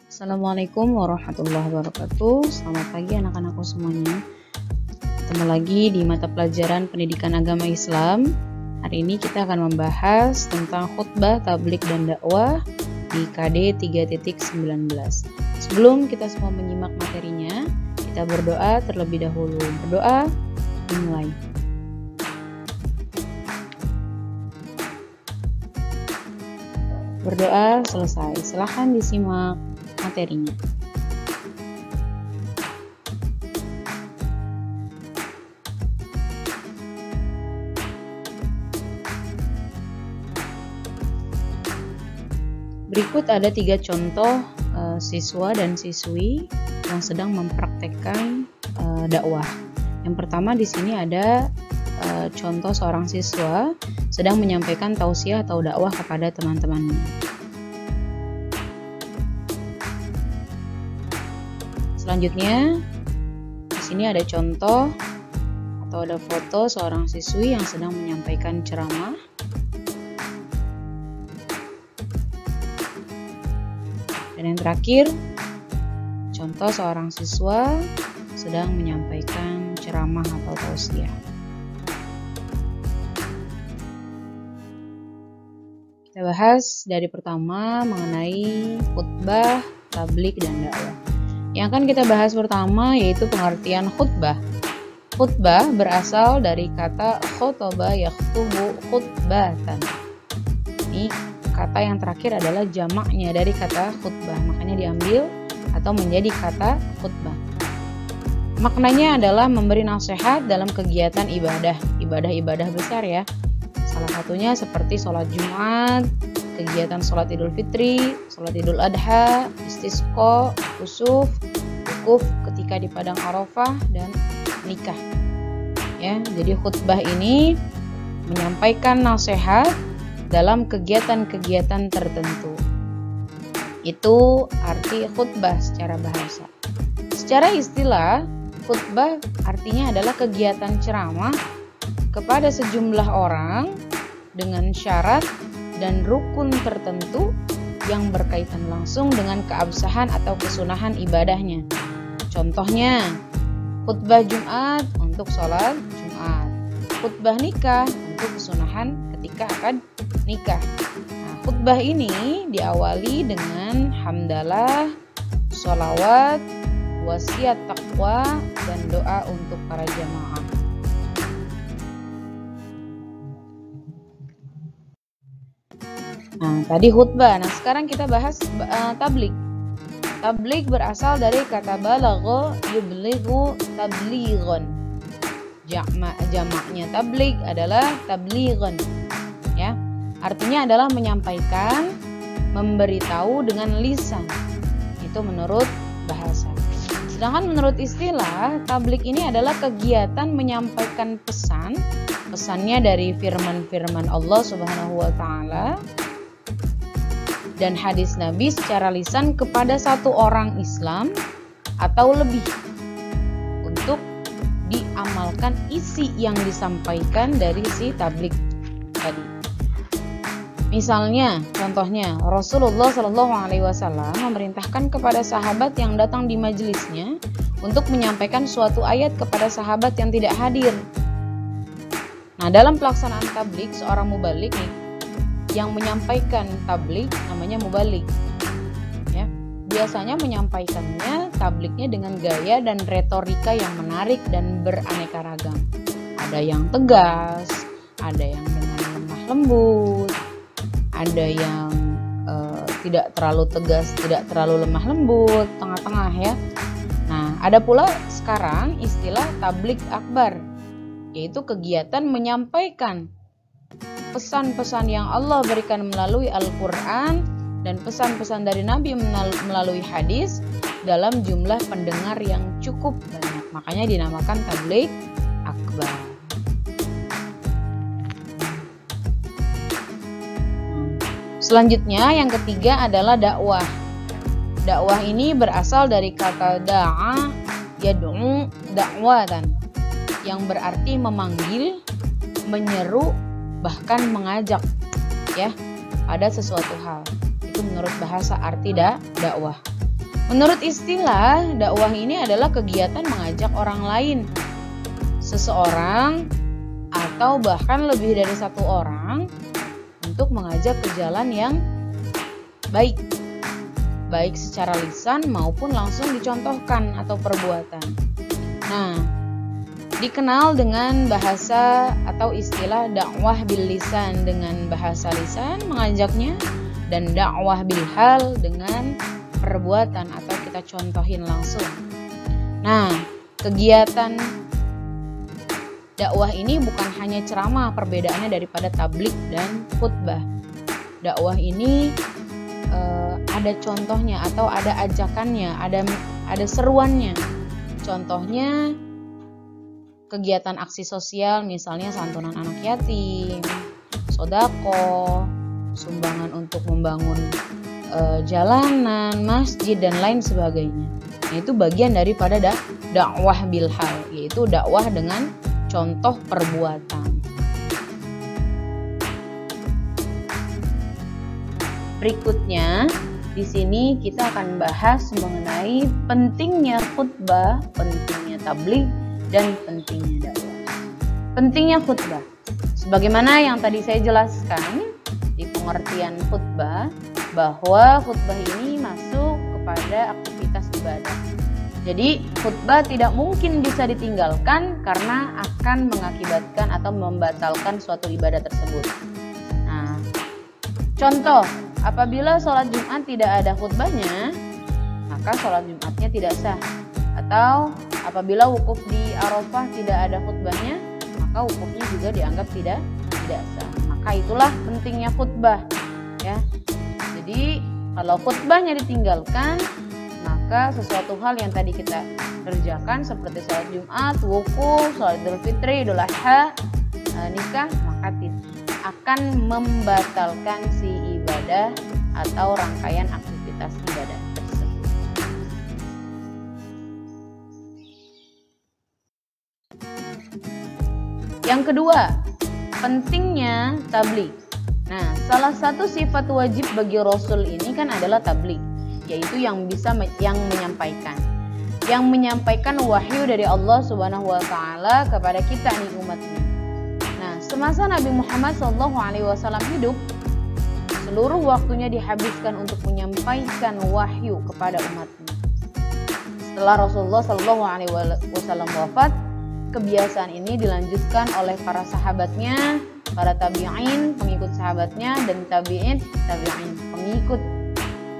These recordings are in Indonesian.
Assalamualaikum warahmatullahi wabarakatuh. Selamat pagi anak-anakku semuanya. Ketemu lagi di mata pelajaran Pendidikan Agama Islam. Hari ini kita akan membahas tentang khutbah, tablik, dan dakwah di KD 3.19. Sebelum kita semua menyimak materinya, kita berdoa terlebih dahulu. Berdoa dimulai. Berdoa selesai. Silahkan disimak materinya. Berikut ada 3 contoh siswa dan siswi yang sedang mempraktekkan dakwah. Yang pertama di sini ada contoh seorang siswa sedang menyampaikan tausiah atau dakwah kepada teman-temannya. Selanjutnya, di sini ada contoh atau ada foto seorang siswi yang sedang menyampaikan ceramah. Dan yang terakhir, contoh seorang siswa sedang menyampaikan ceramah atau tausiah. Kita bahas dari pertama mengenai khutbah, tablik, dan dakwah. Yang akan kita bahas pertama yaitu pengertian khutbah. Khutbah berasal dari kata khotoba yakhtubu khutbatan. Ini kata yang terakhir adalah jamaknya dari kata khutbah, makanya diambil atau menjadi kata khutbah. Maknanya adalah memberi nasihat dalam kegiatan ibadah besar ya. Salah satunya seperti sholat Jumat, kegiatan sholat Idul Fitri, sholat Idul Adha, istisqa, kusuf, wukuf ketika di padang Arafah, dan nikah. Ya, jadi khutbah ini menyampaikan nasihat dalam kegiatan-kegiatan tertentu. Itu arti khutbah secara bahasa. Secara istilah, khutbah artinya adalah kegiatan ceramah kepada sejumlah orang dengan syarat dan rukun tertentu yang berkaitan langsung dengan keabsahan atau kesunahan ibadahnya. Contohnya, khutbah Jumat untuk sholat Jumat, khutbah nikah untuk kesunahan ketika akad nikah. Nah, khutbah ini diawali dengan hamdalah, sholawat, wasiat taqwa, dan doa untuk para jamaah. Nah, tadi khutbah. Nah, sekarang kita bahas tablik. Tablik berasal dari kata balagha yublighu tablighon. Jamaknya tablik adalah tablighon. Ya. Artinya adalah menyampaikan, memberitahu dengan lisan. Itu menurut bahasa. Sedangkan menurut istilah, tablik ini adalah kegiatan menyampaikan pesannya dari firman-firman Allah Subhanahu wa taala dan hadis Nabi secara lisan kepada satu orang Islam atau lebih untuk diamalkan isi yang disampaikan dari si tablik tadi. Misalnya, contohnya Rasulullah SAW memerintahkan kepada sahabat yang datang di majelisnya untuk menyampaikan suatu ayat kepada sahabat yang tidak hadir. Nah, dalam pelaksanaan tablik, seorang mubalik nih yang menyampaikan tablik namanya mubalik. Ya, biasanya menyampaikannya tabliknya dengan gaya dan retorika yang menarik dan beraneka ragam. Ada yang tegas, ada yang dengan lemah lembut, ada yang tidak terlalu tegas, tidak terlalu lemah lembut, tengah-tengah ya. Nah, ada pula sekarang istilah tablik akbar, yaitu kegiatan menyampaikan pesan-pesan yang Allah berikan melalui Al-Quran dan pesan-pesan dari Nabi melalui hadis dalam jumlah pendengar yang cukup banyak. Makanya dinamakan tablik akbar. Selanjutnya yang ketiga adalah dakwah. Dakwah ini berasal dari kata da'a yad'u da'watan, yang berarti memanggil, menyeru, bahkan mengajak ya pada sesuatu hal. Itu menurut bahasa arti dakwah. Menurut istilah, dakwah ini adalah kegiatan mengajak orang lain, seseorang atau bahkan lebih dari satu orang untuk mengajak ke jalan yang baik, baik secara lisan maupun langsung dicontohkan atau perbuatan. Nah, dikenal dengan bahasa atau istilah dakwah bil lisan, dengan bahasa lisan mengajaknya, dan dakwah bil hal dengan perbuatan atau kita contohin langsung. Nah, kegiatan dakwah ini bukan hanya ceramah, perbedaannya daripada tablik dan khutbah. Dakwah ini ada contohnya atau ada ajakannya, ada seruannya. Contohnya kegiatan aksi sosial, misalnya santunan anak yatim, sodako, sumbangan untuk membangun jalanan, masjid, dan lain sebagainya. Nah, itu bagian daripada dakwah bil hal, yaitu dakwah dengan contoh perbuatan. Berikutnya, di sini kita akan bahas mengenai pentingnya khutbah, pentingnya tabligh, dan pentingnya dakwah. Pentingnya khutbah, sebagaimana yang tadi saya jelaskan di pengertian khutbah, bahwa khutbah ini masuk kepada aktivitas ibadah. Jadi khutbah tidak mungkin bisa ditinggalkan karena akan mengakibatkan atau membatalkan suatu ibadah tersebut. Nah, contoh, apabila sholat Jumat tidak ada khutbahnya, maka sholat Jumatnya tidak sah. Atau apabila wukuf di Arafah tidak ada khutbahnya, maka wukufnya juga dianggap tidak sah. Maka itulah pentingnya khutbah, ya. Jadi kalau khutbahnya ditinggalkan, maka sesuatu hal yang tadi kita kerjakan seperti sholat Jumat, wukuf, sholat Idul Fitri, Idul Adha, nikah, maka akan membatalkan si ibadah atau rangkaian aktivitas ibadah tersebut. Yang kedua, pentingnya tabligh. Nah, salah satu sifat wajib bagi Rasul ini kan adalah tabligh, yaitu yang menyampaikan wahyu dari Allah Subhanahu wa taala kepada kita nih umatnya. Nah, semasa Nabi Muhammad SAW hidup, seluruh waktunya dihabiskan untuk menyampaikan wahyu kepada umatnya. Setelah Rasulullah SAW wafat, kebiasaan ini dilanjutkan oleh para sahabatnya, para tabi'in, pengikut sahabatnya, dan tabi'in,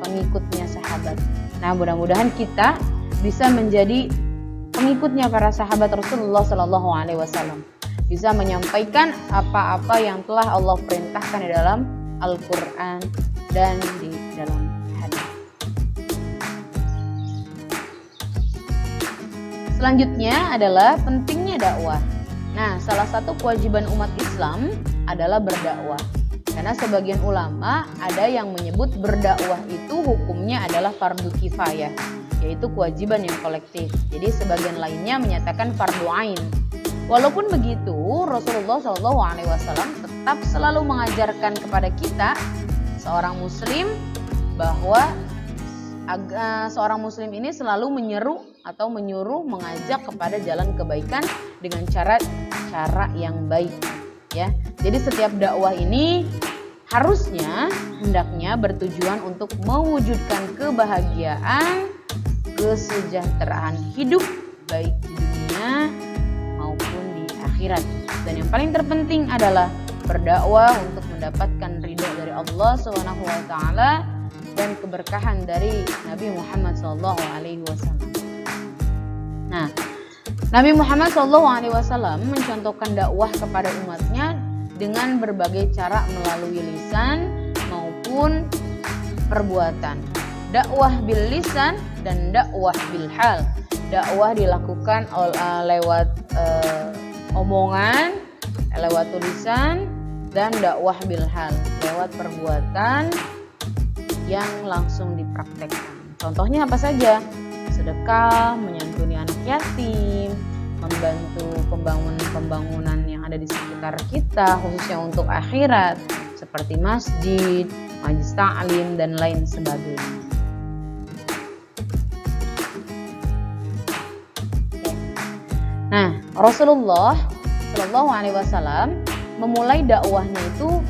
pengikutnya sahabat. Nah, mudah-mudahan kita bisa menjadi pengikutnya para sahabat Rasulullah SAW, bisa menyampaikan apa-apa yang telah Allah perintahkan di dalam Al-Quran dan di dalam hadis. Selanjutnya adalah pentingnya dakwah. Nah, salah satu kewajiban umat Islam adalah berdakwah. Karena sebagian ulama ada yang menyebut berdakwah itu hukumnya adalah fardu kifayah, yaitu kewajiban yang kolektif. Jadi sebagian lainnya menyatakan fardu ain. Walaupun begitu, Rasulullah SAW tetap selalu mengajarkan kepada kita, seorang muslim, bahwa seorang muslim ini selalu menyeru atau menyuruh, mengajak kepada jalan kebaikan dengan cara yang baik, ya. Jadi setiap dakwah ini harusnya, hendaknya bertujuan untuk mewujudkan kebahagiaan, kesejahteraan hidup baik di dunia maupun di akhirat. Dan yang paling terpenting adalah berdakwah untuk mendapatkan ridho dari Allah Subhanahu wa taala dan keberkahan dari Nabi Muhammad SAW. Nah, Nabi Muhammad SAW mencontohkan dakwah kepada umatnya dengan berbagai cara melalui lisan maupun perbuatan. Dakwah bil lisan dan dakwah bil hal. Dakwah dilakukan lewat omongan, lewat tulisan, dan dakwah bil hal, lewat perbuatan yang langsung dipraktekkan. Contohnya apa saja? Sedekah, menyantuni anak yatim, membantu pembangunan yang ada di sekitar kita, khususnya untuk akhirat, seperti masjid, majelis ta'lim, dan lain sebagainya. Nah, Rasulullah Shallallahu Alaihi Wasallam memulai dakwahnya itu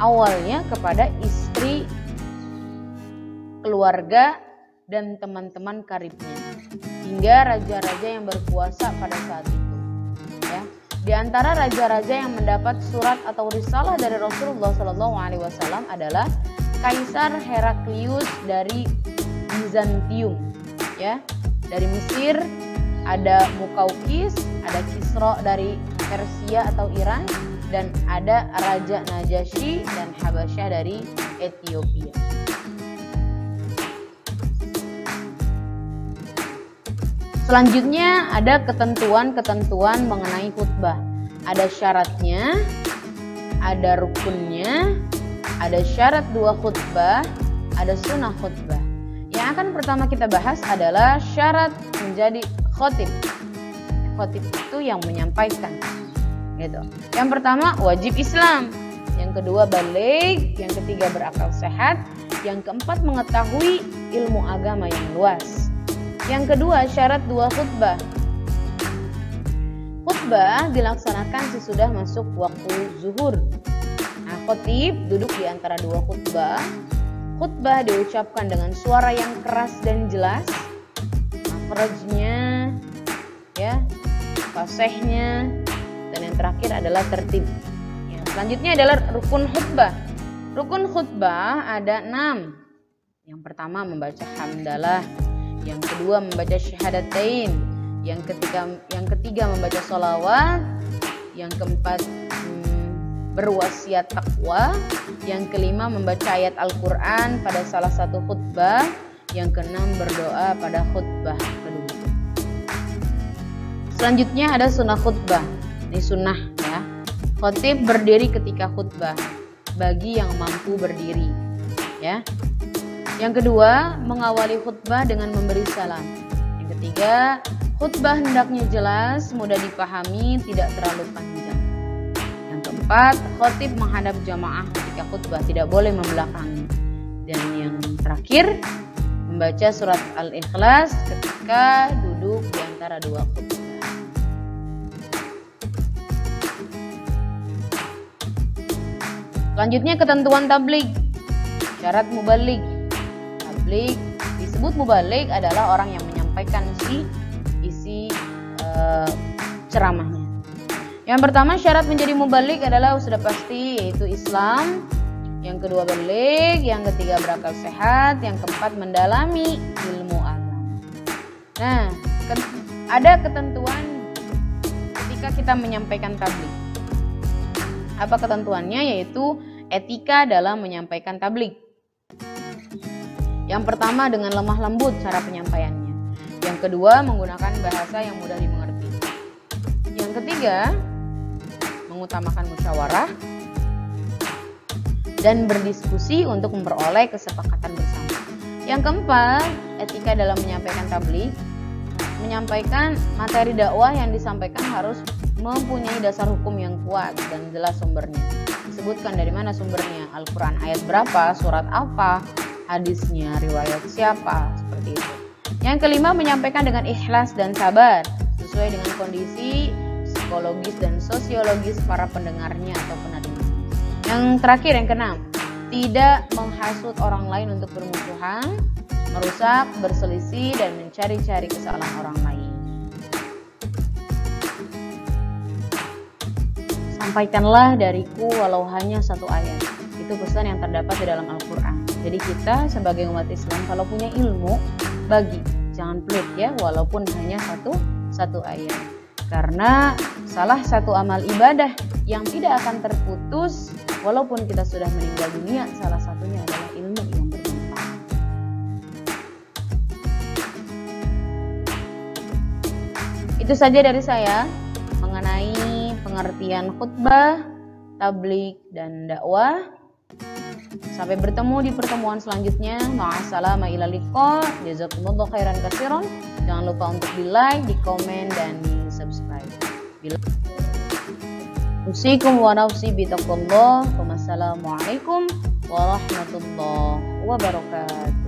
awalnya kepada istri, keluarga, dan teman-teman karibnya, hingga raja-raja yang berkuasa pada saat itu. Ya, di antara raja-raja yang mendapat surat atau risalah dari Rasulullah Shallallahu Alaihi Wasallam adalah Kaisar Heraklius dari Bizantium, ya, dari Mesir. Ada Mukaukis, ada Kisra dari Persia atau Iran, dan ada Raja Najasyi dan Habasyah dari Ethiopia. Selanjutnya ada ketentuan-ketentuan mengenai khutbah. Ada syaratnya, ada rukunnya, ada syarat 2 khutbah, ada sunnah khutbah. Yang akan pertama kita bahas adalah syarat menjadi khotib. Khotib itu yang menyampaikan, gitu. Yang pertama wajib Islam, yang kedua baligh, yang ketiga berakal sehat, yang keempat mengetahui ilmu agama yang luas. Yang kedua syarat 2 khutbah. Khutbah dilaksanakan sesudah masuk waktu zuhur. Nah, khotib duduk di antara 2 khutbah. Khutbah diucapkan dengan suara yang keras dan jelas. Makhrajnya, ya, fasihnya, dan yang terakhir adalah tertib. Ya, selanjutnya adalah rukun khutbah. Rukun khutbah ada 6. Yang pertama membaca hamdalah, yang kedua membaca syahadatain, yang ketiga membaca sholawat, yang keempat berwasiat takwa, yang kelima membaca ayat Al-Quran pada salah satu khutbah, yang keenam berdoa pada khutbah kedua. Selanjutnya ada sunnah khutbah. Ini sunnah, ya. Khotib berdiri ketika khutbah bagi yang mampu berdiri, ya. Yang kedua, mengawali khutbah dengan memberi salam. Yang ketiga, khutbah hendaknya jelas, mudah dipahami, tidak terlalu panjang. Yang keempat, khotib menghadap jamaah ketika khutbah, tidak boleh membelakangi. Dan yang terakhir, membaca surat Al-Ikhlas ketika duduk di antara 2 khutbah. Selanjutnya ketentuan tabligh. Syarat mubaligh. Tabligh disebut mubaligh adalah orang yang menyampaikan isi ceramahnya. Yang pertama syarat menjadi mubaligh adalah sudah pasti, yaitu Islam. Yang kedua baligh, yang ketiga berakal sehat, yang keempat mendalami ilmu agama. Nah, ada ketentuan ketika kita menyampaikan tabligh. Apa ketentuannya? Yaitu etika dalam menyampaikan tabligh. Yang pertama dengan lemah lembut cara penyampaiannya. Yang kedua menggunakan bahasa yang mudah dimengerti. Yang ketiga mengutamakan musyawarah dan berdiskusi untuk memperoleh kesepakatan bersama. Yang keempat, etika dalam menyampaikan tabligh. Menyampaikan materi dakwah yang disampaikan harus mempunyai dasar hukum yang kuat dan jelas sumbernya. Disebutkan dari mana sumbernya, Al-Quran ayat berapa, surat apa, hadisnya, riwayat siapa, seperti itu. Yang kelima, menyampaikan dengan ikhlas dan sabar sesuai dengan kondisi psikologis dan sosiologis para pendengarnya atau penerimanya. Yang terakhir, yang keenam, tidak menghasut orang lain untuk bermusuhan, merusak, berselisih, dan mencari-cari kesalahan orang lain. Sampaikanlah dariku walau hanya 1 ayat. Itu pesan yang terdapat di dalam Al-Quran. Jadi kita sebagai umat Islam kalau punya ilmu, bagi, jangan pelit ya, walaupun hanya satu ayat. Karena salah satu amal ibadah yang tidak akan terputus walaupun kita sudah meninggal dunia, salah satunya adalah ilmu yang bermanfaat. Itu saja dari saya mengenai pengertian khutbah, tabligh, dan dakwah. Sampai bertemu di pertemuan selanjutnya. Ma'assalama ila liqa. Jazakumullahu khairan katsiran. Jangan lupa untuk di like, di komen, dan di subscribe. Usikum wa nafsi bitaqwallah. Wassalamualaikum warahmatullahi wabarakatuh.